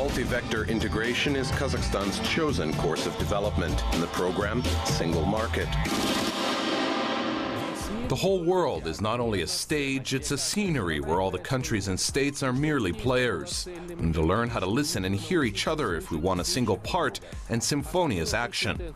Multi-vector integration is Kazakhstan's chosen course of development in the program Single Market. The whole world is not only a stage, it's a scenery where all the countries and states are merely players. We need to learn how to listen and hear each other if we want a single part and symphonious action.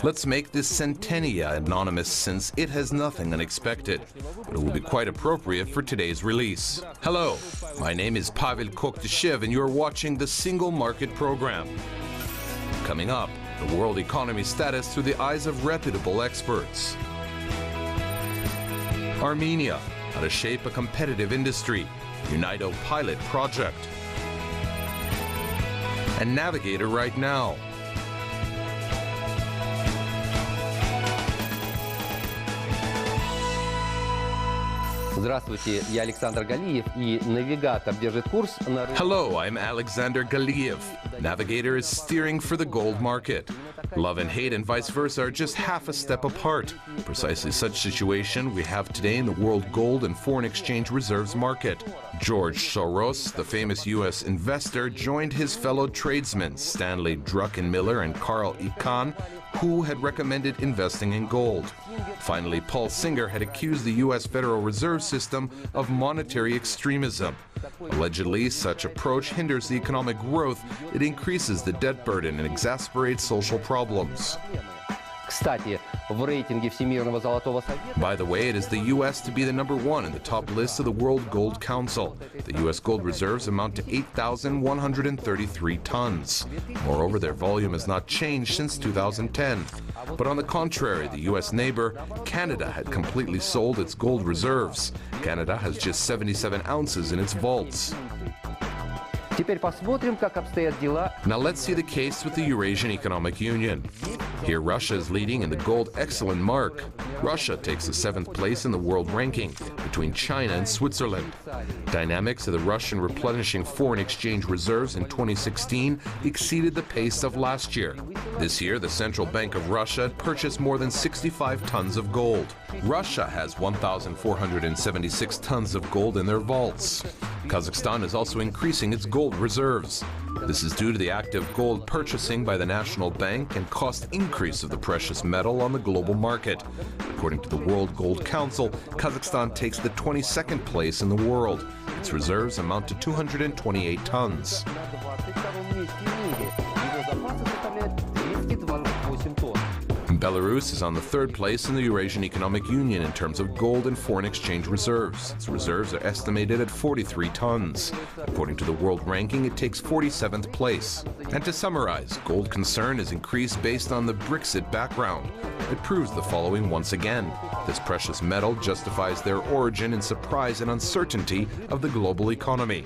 Let's make this Centennia anonymous since it has nothing unexpected, but it will be quite appropriate for today's release. Hello, my name is Pavel Kokdyshev and you are watching the Single Market program. Coming up, the world economy status through the eyes of reputable experts. Armenia, how to shape a competitive industry, UNIDO Pilot Project. And Navigator right now. Здравствуйте, я Александр Галиев, и Навигатор держит курс на... Hello, I'm Alexander Galiev. Navigator is steering for the gold market. Love and hate and vice versa are just half a step apart. Precisely such situation we have today in the world gold and foreign exchange reserves market. George Soros, the famous U.S. investor, joined his fellow tradesmen Stanley Druckenmiller and Carl Icahn, who had recommended investing in gold. Finally, Paul Singer had accused the U.S. Federal Reserve System of monetary extremism. Allegedly, such approach hinders the economic growth, it increases the debt burden and exacerbates social problems. Кстати, в рейтинге Всемирного Золотого Совета... By the way, it is the U.S. to be the #1 in the top list of the World Gold Council. The U.S. gold reserves amount to 8,133 tons. Moreover, their volume has not changed since 2010. But on the contrary, the U.S. neighbor, Canada, had completely sold its gold reserves. Canada has just 77 ounces in its vaults. Теперь посмотрим, как обстоят дела. Now let's see the case with the Eurasian Economic Union. Here Russia is leading in the gold excellent mark. Russia takes the 7th place in the world ranking, between China and Switzerland. Dynamics of the Russian replenishing foreign exchange reserves in 2016 exceeded the pace of last year. This year, the Central Bank of Russia purchased more than 65 tons of gold. Russia has 1,476 tons of gold in their vaults. Kazakhstan is also increasing its gold reserves. This is due to the active gold purchasing by the National Bank and cost increase of the precious metal on the global market. According to the World Gold Council, Kazakhstan takes the 22nd place in the world. Its reserves amount to 228 tons. Belarus is on the 3rd place in the Eurasian Economic Union in terms of gold and foreign exchange reserves. Its reserves are estimated at 43 tons. According to the world ranking, it takes 47th place. And to summarize, gold concern is increased based on the Brexit background. It proves the following once again. This precious metal justifies their origin in surprise and uncertainty of the global economy.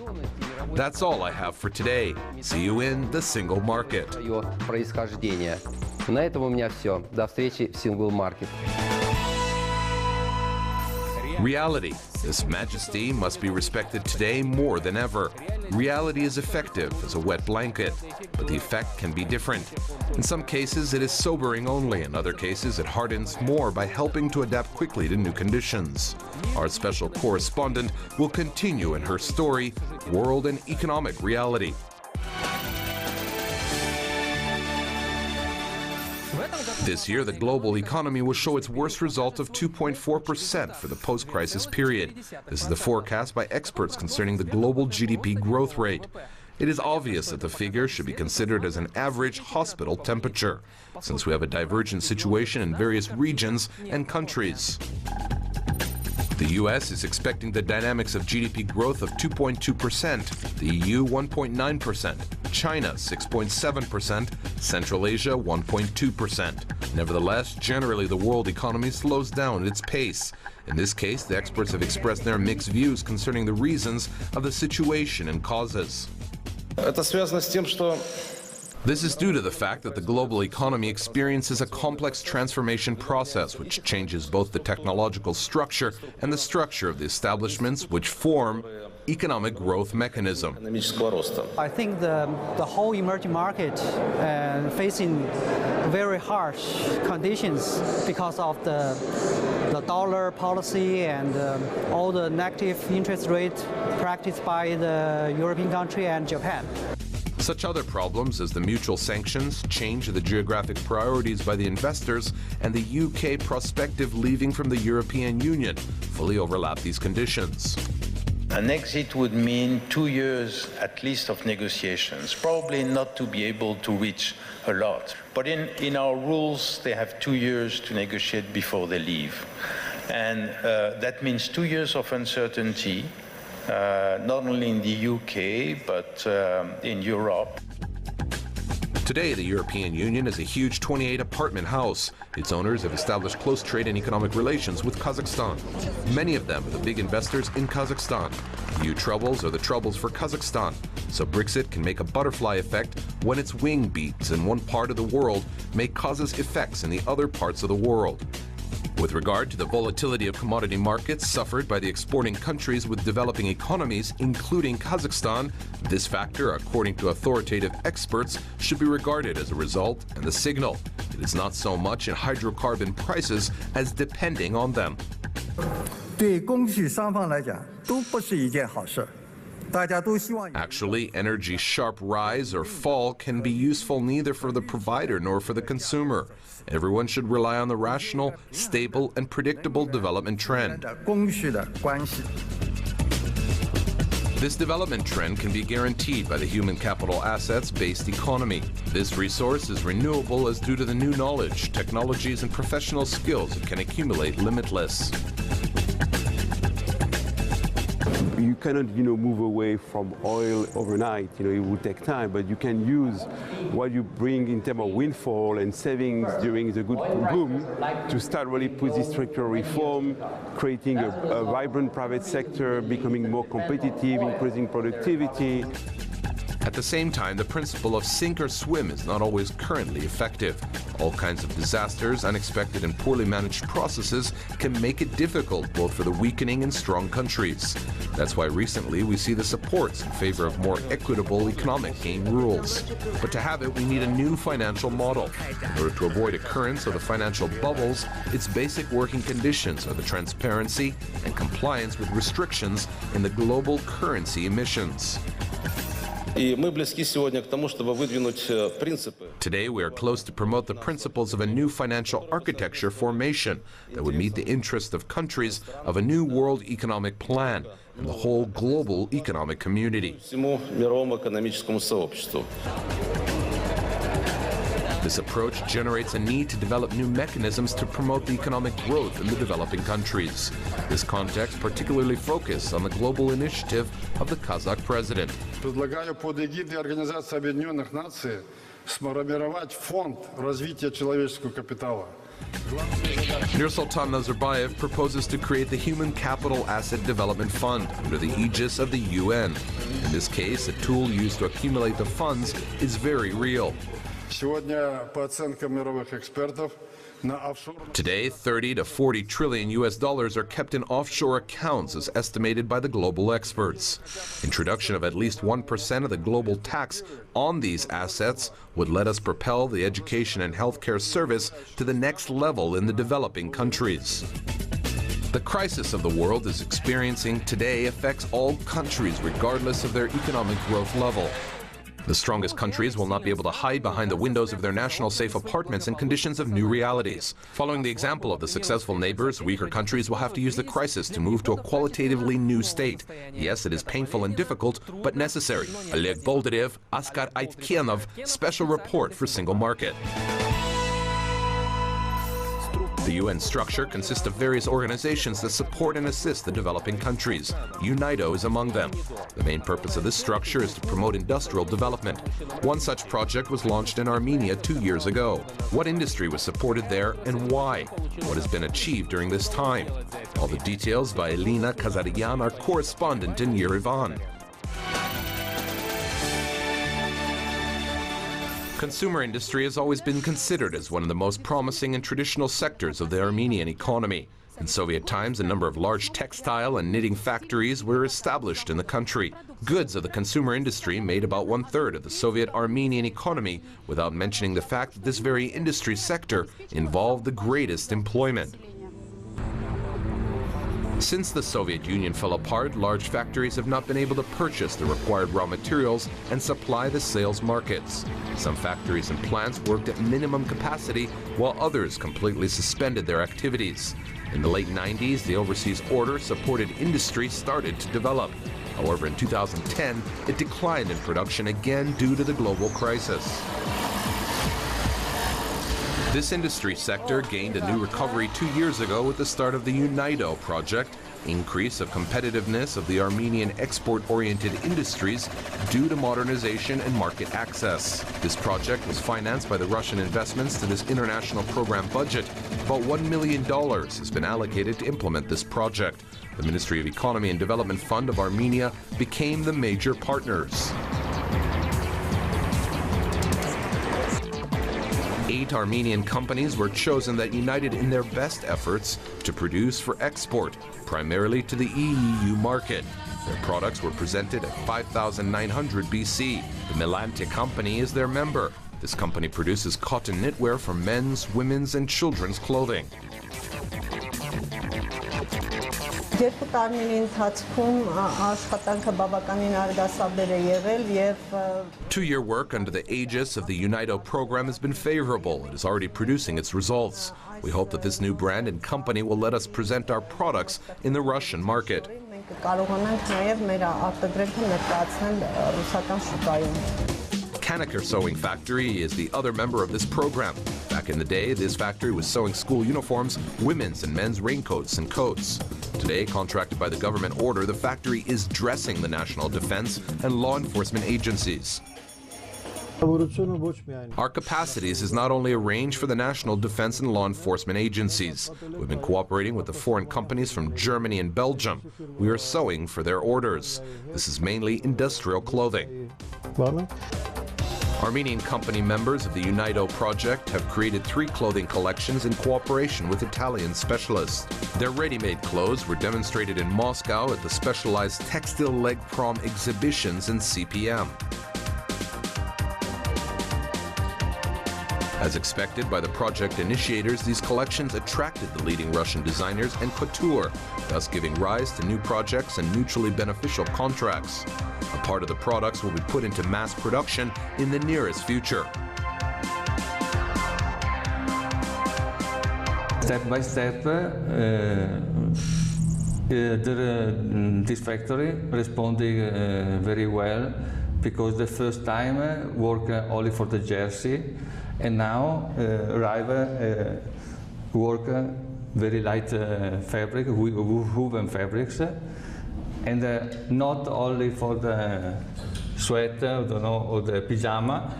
That's all I have for today. See you in the Single Market. На этом у меня все. До встречи в Single Market. Reality. This majesty must be respected today more than ever. Reality is effective as a wet blanket, but the effect can be different. In some cases, it is sobering only. In other cases, it hardens more by helping to adapt quickly to new conditions. Our special correspondent will continue in her story, World and Economic Reality. This year, the global economy will show its worst result of 2.4% for the post-crisis period. This is the forecast by experts concerning the global GDP growth rate. It is obvious that the figure should be considered as an average hospital temperature, since we have a divergent situation in various regions and countries. The U.S. is expecting the dynamics of GDP growth of 2.2%, the EU 1.9%, China 6.7%, Central Asia 1.2%. Nevertheless, generally the world economy slows down at its pace. In this case, the experts have expressed their mixed views concerning the reasons of the situation and causes. This is due to the fact that the global economy experiences a complex transformation process which changes both the technological structure and the structure of the establishments which form economic growth mechanism. I think the whole emerging market facing very harsh conditions because of the dollar policy and all the negative interest rate practiced by the European country and Japan. Such other problems as the mutual sanctions, change of the geographic priorities by the investors, and the UK prospective leaving from the European Union fully overlap these conditions. An exit would mean 2 years at least of negotiations, probably not to be able to reach a lot. But in our rules, they have 2 years to negotiate before they leave. And that means 2 years of uncertainty, not only in the UK, but in Europe. Today, the European Union is a huge 28-apartment house. Its owners have established close trade and economic relations with Kazakhstan. Many of them are the big investors in Kazakhstan. EU troubles are the troubles for Kazakhstan, so Brexit can make a butterfly effect when its wing beats in one part of the world may cause effects in the other parts of the world. With regard to the volatility of commodity markets suffered by the exporting countries with developing economies, including Kazakhstan, this factor, according to authoritative experts, should be regarded as a result and the signal. It is not so much in hydrocarbon prices as depending on them. 对供需双方来讲都不是一件好事。 Actually, energy's sharp rise or fall can be useful neither for the provider nor for the consumer. Everyone should rely on the rational, stable, and predictable development trend. This development trend can be guaranteed by the human capital assets-based economy. This resource is renewable as due to the new knowledge, technologies, and professional skills it can accumulate limitless. You cannot, move away from oil overnight. It would take time, but you can use what you bring in terms of windfall and savings during the good boom to start really put this structural reform, creating a vibrant private sector, becoming more competitive, increasing productivity. At the same time, the principle of sink or swim is not always currently effective. All kinds of disasters, unexpected and poorly managed processes can make it difficult both for the weakening and strong countries. That's why recently we see the supports in favor of more equitable economic game rules. But to have it, we need a new financial model. In order to avoid occurrence of the financial bubbles, its basic working conditions are the transparency and compliance with restrictions in the global currency emissions. Today, we are close to promote the principles of a new financial architecture formation that would meet the interest of countries of a new world economic plan and the whole global economic community. This approach generates a need to develop new mechanisms to promote the economic growth in the developing countries. This context particularly focuses on the global initiative of the Kazakh president. Предлагаю под эгидой Организации Объединенных Наций сформировать фонд развития человеческого капитала. Nursultan Nazarbayev proposes to create the Human Capital Asset Development Fund under the aegis of the UN. In this case, a tool used to accumulate the funds is very real. Сегодня, по оценкам мировых экспертов, Today, 30 to 40 trillion US dollars are kept in offshore accounts as estimated by the global experts. Introduction of at least 1% of the global tax on these assets would let us propel the education and healthcare service to the next level in the developing countries. The crisis of the world is experiencing today affects all countries regardless of their economic growth level. The strongest countries will not be able to hide behind the windows of their national safe apartments in conditions of new realities. Following the example of the successful neighbors, weaker countries will have to use the crisis to move to a qualitatively new state. Yes, it is painful and difficult, but necessary. Oleg Boldarev, Askar Aitkenov, Special Report for Single Market. The UN structure consists of various organizations that support and assist the developing countries. UNIDO is among them. The main purpose of this structure is to promote industrial development. One such project was launched in Armenia 2 years ago. What industry was supported there and why? What has been achieved during this time? All the details by Elena Kazaryan, our correspondent in Yerevan. Consumer industry has always been considered as one of the most promising and traditional sectors of the Armenian economy. In Soviet times, a number of large textile and knitting factories were established in the country. Goods of the consumer industry made about 1/3 of the Soviet Armenian economy, without mentioning the fact that this very industry sector involved the greatest employment. Since the Soviet Union fell apart, large factories have not been able to purchase the required raw materials and supply the sales markets. Some factories and plants worked at minimum capacity, while others completely suspended their activities. In the late 90s, the overseas order-supported industry started to develop. However, in 2010, it declined in production again due to the global crisis. This industry sector gained a new recovery 2 years ago with the start of the UNIDO project, increase of competitiveness of the Armenian export-oriented industries due to modernization and market access. This project was financed by the Russian investments to this international program budget. About $1 million has been allocated to implement this project. The Ministry of Economy and Development Fund of Armenia became the major partners. 8 Armenian companies were chosen that united in their best efforts to produce for export, primarily to the EU market. Their products were presented at 5,900 BC. The Milante company is their member. This company produces cotton knitwear for men's, women's, and children's clothing. 2 տարիների ընթացքում աշխատանքը բավականին արգասաբեր է եղել եւ 2-year work under the aegis of the UNIDO program has been favorable. It is already producing its results. We hope that this new brand and company will let us present our products in the Russian market. մենք կարողանանք նաեւ մեր արտադրությունը ներկայացնել ռուսական շուկայում. Kazakh Sewing Factory is the other member of this program. Back in the day, this factory was sewing school uniforms, women's and men's raincoats and coats. Today, contracted by the government order, the factory is dressing the national defense and law enforcement agencies. Our capacities is not only a range for the national defense and law enforcement agencies. We've been cooperating with the foreign companies from Germany and Belgium. We are sewing for their orders. This is mainly industrial clothing. Armenian company members of the UNIDO project have created 3 clothing collections in cooperation with Italian specialists. Their ready-made clothes were demonstrated in Moscow at the specialized Textile Leg Prom exhibitions in CPM. As expected by the project initiators, these collections attracted the leading Russian designers and couture, thus giving rise to new projects and mutually beneficial contracts. A part of the products will be put into mass production in the nearest future. Step by step, this factory responding very well, because the first time work only for the jersey, and now arrive work very light fabric, woven fabrics, and not only for the sweater, or the pyjama,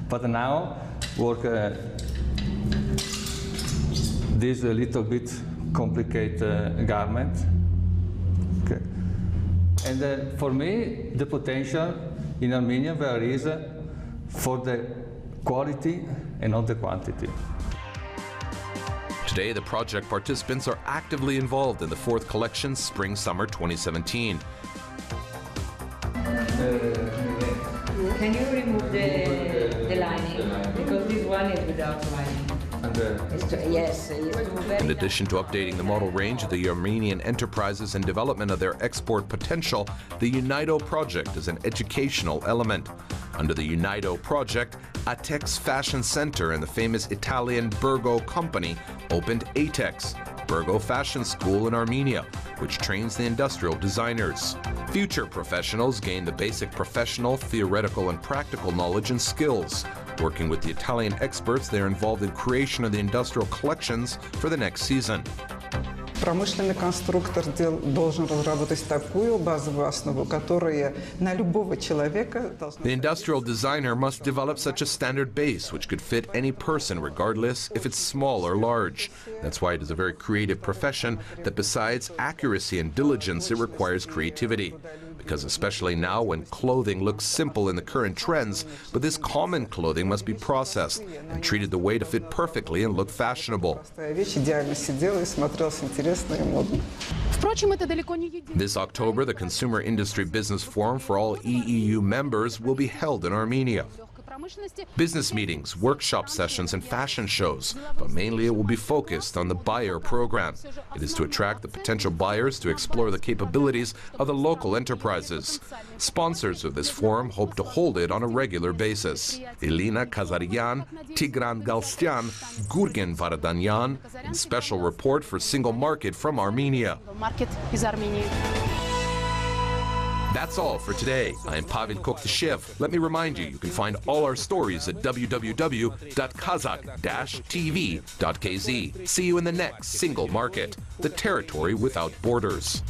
but now work this a little bit complicated garment. Okay. And for me, the potential in Armenia varies for the quality and not the quantity. Today, the project participants are actively involved in the 4th collection, Spring-Summer 2017. Can you remove the lining? Because this one is without lining. Yes, in addition to updating the model range of the Armenian enterprises and development of their export potential, the UNIDO project is an educational element. Under the UNIDO project, Atex Fashion Center and the famous Italian Burgo company opened Atex, Burgo Fashion School in Armenia, which trains the industrial designers. Future professionals gain the basic professional, theoretical, and practical knowledge and skills. Working with the Italian experts, they are involved in creation of the industrial collections for the next season. Промышленный конструктор должен разработать такую базовую основу, которая на любого человека должна... The industrial designer must develop such a standard base which could fit any person regardless if it's small or large. That's why it is a very creative profession that besides accuracy and diligence, it requires creativity. Because especially now when clothing looks simple in the current trends, but this common clothing must be processed and treated the way to fit perfectly and look fashionable. This October, the Consumer Industry Business Forum for all EEU members will be held in Armenia. Business meetings, workshop sessions, and fashion shows, but mainly it will be focused on the buyer program. It is to attract the potential buyers to explore the capabilities of the local enterprises. Sponsors of this forum hope to hold it on a regular basis. Elena Kazaryan, Tigran Galstyan, Gurgen Varadanyan, in special report for Single Market from Armenia. That's all for today. I am Pavel Koktashev. Let me remind you, you can find all our stories at www.kazakh-tv.kz. See you in the next Single Market, the territory without borders.